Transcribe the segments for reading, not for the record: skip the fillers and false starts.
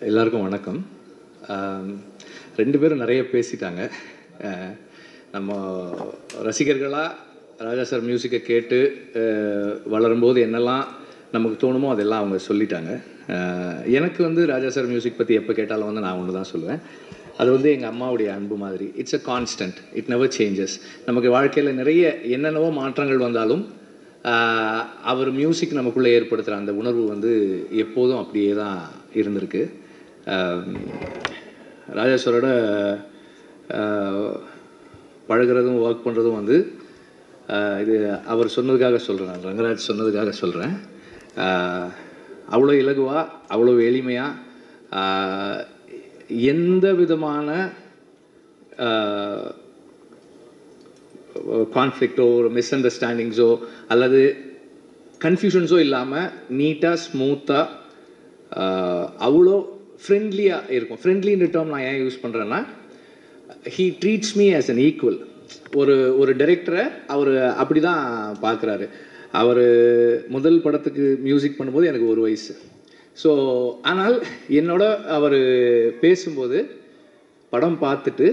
எல்லாருக்கும் வணக்கம். ரெண்டு பேரும் நிறைய பேசிட்டாங்க. நம்ம ரசிகர்களாக ராஜா சார் மியூசிக்கை கேட்டு வளரும்போது என்னெல்லாம் நமக்கு தோணுமோ அதெல்லாம் அவங்க சொல்லிட்டாங்க. எனக்கு வந்து ராஜா சார் மியூசிக் பற்றி எப்போ கேட்டாலும் வந்து நான் ஒன்று தான் சொல்லுவேன். அது வந்து எங்கள் அம்மாவுடைய அன்பு மாதிரி. It's a constant, it never changes. நமக்கு வாழ்க்கையில் நிறைய என்னென்னவோ மாற்றங்கள் வந்தாலும் அவர் மியூசிக் நமக்குள்ளே ஏற்படுத்துகிற அந்த உணர்வு வந்து எப்போதும் அப்படியே தான் இருந்திருக்கு. ராஜா சாரோட பழகிறதும் ஒர்க் பண்ணுறதும் வந்து இது அவர் சொன்னதுக்காக சொல்கிறேன், ரங்கராஜ் சொன்னதுக்காக சொல்கிறேன். அவ்வளோ இலகுவாக, அவ்வளோ எளிமையாக, எந்த விதமான கான்ஃப்ளிக்டோ ஒரு மிஸ் அண்டர்ஸ்டாண்டிங்ஸோ அல்லது கன்ஃபியூஷன்ஸோ இல்லாமல் நீட்டாக ஸ்மூத்தாக அவ்வளோ ஃப்ரெண்ட்லியாக இருக்கும். ஃப்ரெண்ட்லின்ற டேர்ம் நான் ஏன் யூஸ் பண்ணுறேன்னா, he treats me as an equal. ஒரு டைரக்டரை அவர் அப்படி தான் பார்க்குறாரு. அவர் முதல் படத்துக்கு மியூசிக் பண்ணும்போது எனக்கு 1 வயசு. ஸோ ஆனால் என்னோட அவர் பேசும்போது படம் பார்த்துட்டு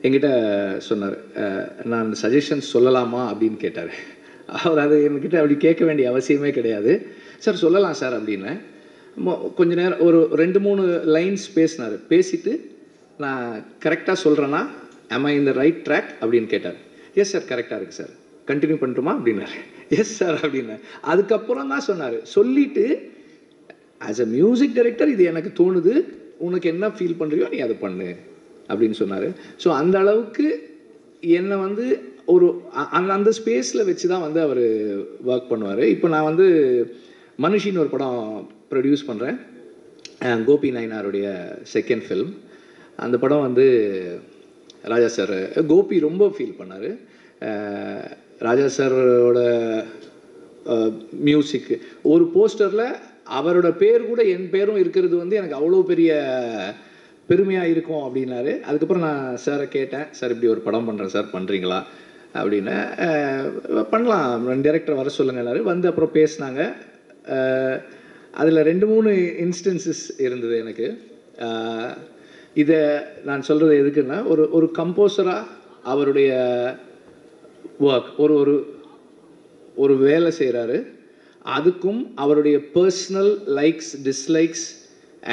என்கிட்ட சொன்னார், நான் சஜஷன்ஸ் சொல்லலாமா அப்படின்னு கேட்டார். அவர் அது என்கிட்ட அப்படி கேட்க வேண்டிய அவசியமே கிடையாது. சார் சொல்லலாம் சார் அப்படின்னு கொஞ்ச நேரம் ஒரு 2-3 லைன்ஸ் பேசினார். பேசிட்டு நான் கரெக்டாக சொல்கிறேன்னா am I in the right track அப்படின்னு கேட்டார். எஸ் சார் கரெக்டாக இருக்குது சார், கண்டினியூ பண்ணட்டுமா அப்படின்னாரு. எஸ் சார் அப்படின்னு அதுக்கப்புறம் தான் சொன்னார். சொல்லிவிட்டு ஆஸ் அ மியூசிக் டைரக்டர் இது எனக்கு தோணுது, உனக்கு என்ன ஃபீல் பண்ணுறியோ நீ அதை பண்ணு அப்படின்னு சொன்னார். ஸோ அந்த அளவுக்கு என்னை வந்து ஒரு அந்த ஸ்பேஸில் வச்சு தான் வந்து அவர் ஒர்க் பண்ணுவார். இப்போ நான் வந்து மனுஷின்னு ஒரு படம் ப்ரொடியூஸ் பண்ணுறேன், கோபி நயினாருடைய செகண்ட் ஃபில்ம். அந்த படம் வந்து ராஜா சார், கோபி ரொம்ப ஃபீல் பண்ணார். ராஜா சாரோட மியூசிக்கு ஒரு போஸ்டரில் அவரோட பேர் கூட என் பேரும் இருக்கிறது வந்து எனக்கு அவ்வளோ பெரிய பெருமையாக இருக்கும் அப்படின்னாரு. அதுக்கப்புறம் நான் சாரை கேட்டேன், சார் இப்படி ஒரு படம் பண்ணுறேன் சார், பண்ணுறீங்களா அப்படின்னு. பண்ணலாம், டைரக்டர் வர சொல்லுங்கன்னாரு. வந்து அப்புறம் பேசினாங்க. அதில் 2-3 இன்ஸ்டன்சஸ் இருந்தது எனக்கு. இதை நான் சொல்கிறது எதுக்குன்னா, ஒரு கம்போசராக அவருடைய ஒர்க் ஒரு வேலை செய்கிறாரு, அதுக்கும் அவருடைய பர்சனல் லைக்ஸ் டிஸ்லைக்ஸ்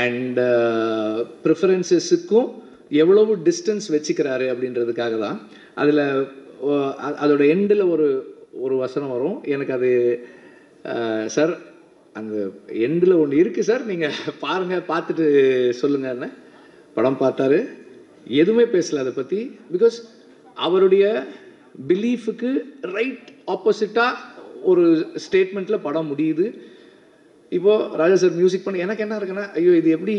அண்ட் ப்ரிஃபரன்சஸுக்கும் எவ்வளவு டிஸ்டன்ஸ் வச்சுக்கிறாரு அப்படின்றதுக்காக தான். அதில் அதோட எண்டில் ஒரு வசனம் வரும். எனக்கு அது சார் அந்த எண்டில் ஒன்று இருக்குது சார், நீங்கள் பாருங்கள், பார்த்துட்டு சொல்லுங்கன்னு. படம் பார்த்தாரு, எதுவுமே பேசலை அதை பற்றி. பிகாஸ் அவருடைய பிலீஃபுக்கு ரைட் ஆப்போசிட்டாக ஒரு ஸ்டேட்மெண்ட்டில் படம் முடியுது. இப்போது ராஜா சார் மியூசிக் பண்ணி எனக்கு என்ன இருக்குன்னா, ஐயோ இது எப்படி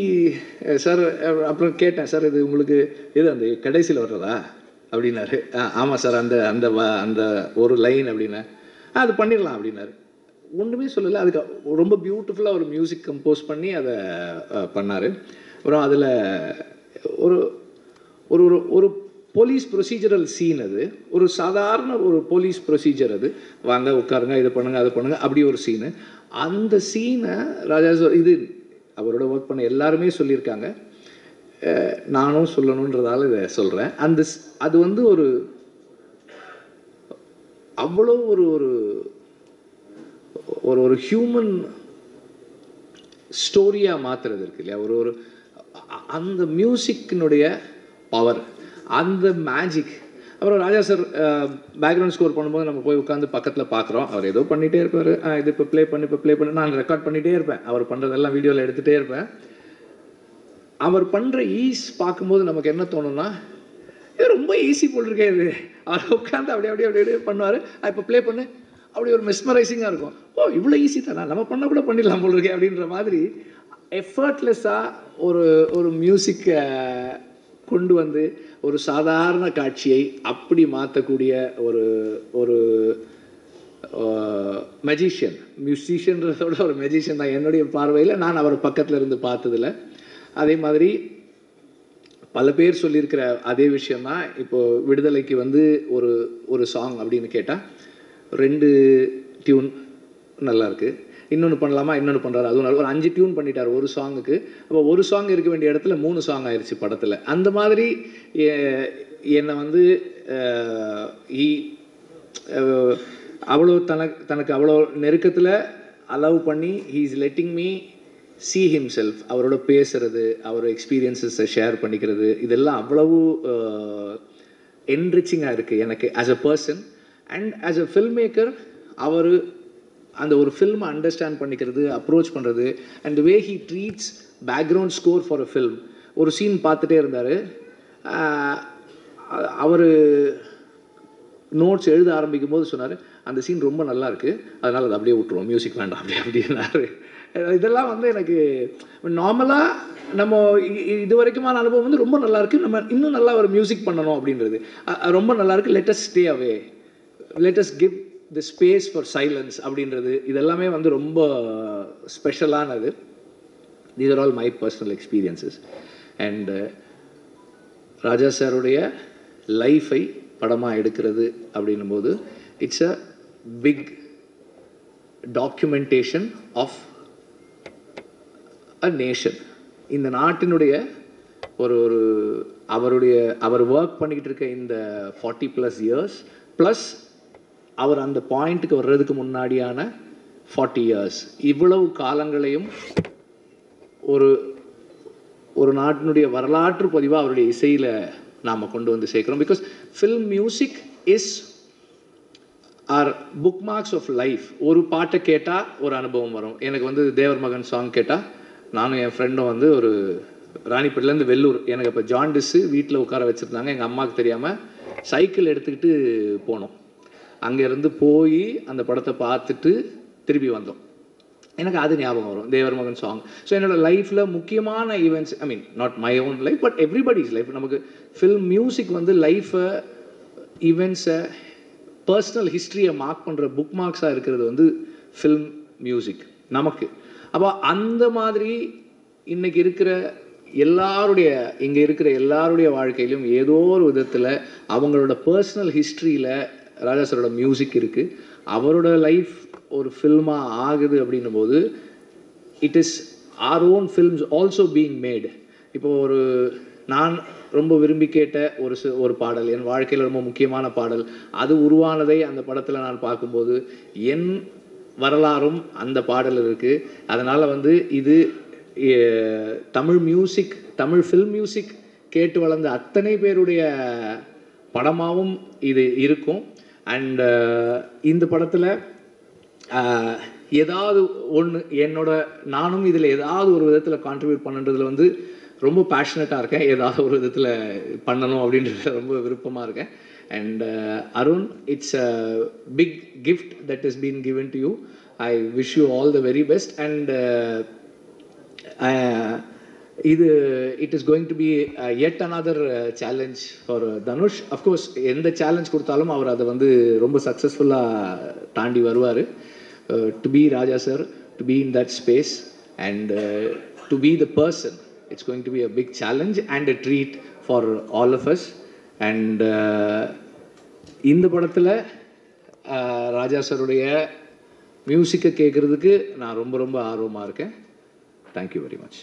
சார். அப்புறம் கேட்டேன், சார் இது உங்களுக்கு எது அந்த கடைசியில் வர்றதா அப்படின்னாரு. ஆமாம் சார், அந்த அந்த அந்த ஒரு லைன் அப்படின்னா அது பண்ணிடலாம் அப்படின்னாரு. ஒன்றுமே சொல்லலை. அதுக்கு ரொம்ப பியூட்டிஃபுல்லாக ஒரு மியூசிக் கம்போஸ் பண்ணி அதை பண்ணார். அப்புறம் அதில் ஒரு ஒரு ஒரு போலீஸ் ப்ரொசீஜரல் சீன். அது ஒரு சாதாரண ஒரு போலீஸ் ப்ரொசீஜர். அது வாங்க உட்காருங்க, இதை பண்ணுங்கள் அதை பண்ணுங்கள், அப்படி ஒரு சீனு. அந்த சீனை ராஜா சார், இது அவரோட ஒர்க் பண்ண எல்லாருமே சொல்லியிருக்காங்க, நானும் சொல்லணுன்றதால இதை சொல்கிறேன். அது வந்து ஒரு அவ்வளோ ஒரு ஒரு ஒரு ஹியூமன் ஸ்டோரியாக மாற்றுறது இருக்கு இல்லையா, ஒரு அந்த மியூசிக்கினுடைய பவர், அந்த மேஜிக். அப்புறம் ராஜா சார் பேக்ரவுண்ட் ஸ்கோர் பண்ணும்போது நம்ம போய் உட்காந்து பக்கத்தில் பார்க்குறோம், அவர் ஏதோ பண்ணிகிட்டே இருப்பார். இது இப்போ ப்ளே பண்ணி நான் ரெக்கார்ட் பண்ணிகிட்டே இருப்பேன், அவர் பண்ணுறதெல்லாம் வீடியோவில் எடுத்துகிட்டே இருப்பேன். அவர் பண்ணுற ஈஸ் பார்க்கும்போது நமக்கு என்ன தோணுன்னா, இது ரொம்ப ஈஸி போட்டிருக்கே இது. அவர் உட்காந்து அப்படியே பண்ணுவார். இப்போ ப்ளே பண்ணு, அப்படி ஒரு மெஸ்மரைசிங்காக இருக்கும். ஓ இவ்வளோ ஈஸி தானே, நம்ம பண்ண கூட பண்ணிடலாம் போல் இருக்கே அப்படின்ற மாதிரி எஃபர்ட்லெஸ்ஸாக ஒரு மியூசிக்கை கொண்டு வந்து ஒரு சாதாரண காட்சியை அப்படி மாற்றக்கூடிய ஒரு மெஜிஷியன். மியூசிஷியன்றதோட ஒரு மெஜிஷியன் தான் என்னுடைய பார்வையில், நான் அவர் பக்கத்தில் இருந்து பார்த்ததில்ல. அதே மாதிரி பல பேர் சொல்லியிருக்கிற அதே விஷயந்தான். இப்போது விடுதலைக்கு வந்து ஒரு சாங் அப்படின்னு கேட்டால் 2 டியூன் நல்லாயிருக்கு. இன்னொன்று பண்ணலாமா, இன்னொன்று பண்ணுறாரு, அதுவும் ஒரு 5 டியூன் பண்ணிட்டார் ஒரு சாங்குக்கு. அப்போ ஒரு சாங் இருக்க வேண்டிய இடத்துல 3 சாங் ஆயிடுச்சு படத்தில். அந்த மாதிரி என்னை வந்து அவ்வளோ தனக்கு அவ்வளோ நெருக்கத்தில் அலோவ் பண்ணி he is letting me see himself, அவரோட பேசுறது, அவர் எக்ஸ்பீரியன்ஸஸை ஷேர் பண்ணிக்கிறது, இதெல்லாம் அவ்வளவு என்ரிச்சிங்காக இருக்குது எனக்கு as a person. And as a film maker அவர் அந்த ஒரு ஃபில்மை அண்டர்ஸ்டாண்ட் பண்ணிக்கிறது, அப்ரோச் பண்ணுறது, and the way he treats background score for a film. ஒரு சீன் பார்த்துட்டே இருந்தார், அவர் நோட்ஸ் எழுத ஆரம்பிக்கும் போது சொன்னார், அந்த சீன் ரொம்ப நல்லா இருக்குது, அதனால் அதை அப்படியே விட்டுருவோம், மியூசிக் வேண்டாம் அப்படின்னாரு. இதெல்லாம் வந்து எனக்கு நார்மலாக நம்ம இது வரைக்குமான அனுபவம் வந்து ரொம்ப நல்லாயிருக்கு, நம்ம இன்னும் நல்லா ஒரு மியூசிக் பண்ணணும் அப்படின்றது ரொம்ப நல்லாயிருக்கு. Let us stay away, let us give the space for silence அப்படின்றது, இதெல்லாமே வந்து ரொம்ப ஸ்பெஷலானது. These are all my personal experiences. And Raja சாருடைய லைஃபை படமாக எடுக்கிறது அப்படின்னும் போது it's a big documentation of a nation. இந்த நாட்டினுடைய அவர் ஒர்க் பண்ணிக்கிட்டு இருக்க இந்த 40+ இயர்ஸ் ப்ளஸ் அவர் அந்த பாயிண்ட்டுக்கு வர்றதுக்கு முன்னாடியான 40 இயர்ஸ், இவ்வளவு காலங்களையும் ஒரு நாட்டினுடைய வரலாற்று பதிவாக அவருடைய இசையில் நாம் கொண்டு வந்து சேர்க்குறோம். Because film music is our bookmarks of life. ஒரு பாட்டை கேட்டால் ஒரு அனுபவம் வரும். எனக்கு வந்து தேவர் மகன் சாங் கேட்டால், நானும் என் ஃப்ரெண்டும் வந்து ஒரு ராணிப்பேட்டிலேருந்து வெள்ளூர், எனக்கு அப்போ ஜாண்டிஸு, வீட்டில் உட்கார வச்சுருந்தாங்க, எங்கள் அம்மாவுக்கு தெரியாமல் சைக்கிள் எடுத்துக்கிட்டு போனோம். அங்கேருந்து போய் அந்த படத்தை பார்த்துட்டு திருப்பி வந்தோம். எனக்கு அது ஞாபகம் வரும், தேவர் மகன் சாங். ஸோ என்னோடய லைஃப்பில் முக்கியமான events, I mean not my own life but everybody's life, நமக்கு ஃபில்ம் மியூசிக் வந்து லைஃப்பை, ஈவெண்ட்ஸை, பர்சனல் ஹிஸ்ட்ரியை மார்க் பண்ணுற புக் மார்க்ஸாக இருக்கிறது வந்து ஃபில்ம் மியூசிக் நமக்கு. அப்போ அந்த மாதிரி இன்றைக்கி இருக்கிற இங்கே இருக்கிற எல்லாருடைய வாழ்க்கையிலும் ஏதோ ஒரு விதத்தில் அவங்களோட பர்சனல் ஹிஸ்ட்ரியில் ராஜா சாரோட மியூசிக் இருக்குது. அவரோட லைஃப் ஒரு ஃபில்மாக ஆகுது அப்படின்னும் போது it is our own films also being mat. இப்போது நான் ரொம்ப விரும்பி கேட்ட ஒரு பாடல், என் வாழ்க்கையில் ரொம்ப முக்கியமான பாடல், அது உருவானதை அந்த படத்தில் நான் பார்க்கும்போது என் வரலாறும் அந்த பாடல் இருக்குது. அதனால் வந்து இது Tamil music, Tamil film music கேட்டு வளர்ந்த அத்தனை பேருடைய படமாகவும் இது இருக்கும். அண்ட் இந்த படத்தில் ஏதாவது ஒன்று நானும் இதில் ஏதாவது ஒரு விதத்தில் கான்ட்ரிபியூட் பண்ணுறதுல வந்து ரொம்ப பேஷனட்டாக இருக்கேன். ஏதாவது ஒரு விதத்தில் பண்ணணும் அப்படின்றத ரொம்ப விருப்பமாக இருக்கேன். And Arun, it's a big gift that has been given to you. I wish you all the very best. And it is going to be yet another challenge for Dhanush. Of course, எந்த challenge கொடுத்தாலும் அவர் அதை வந்து ரொம்ப சக்ஸஸ்ஃபுல்லாக தாண்டி வருவார். To be Raja sir, to be in that space and to be the person, it's going to be a big challenge and a treat for all of us. And இந்த படத்தில் ராஜா சாருடைய மியூசிக்கை கேட்குறதுக்கு நான் ரொம்ப ரொம்ப ஆர்வமாக இருக்கேன். Thank you very much.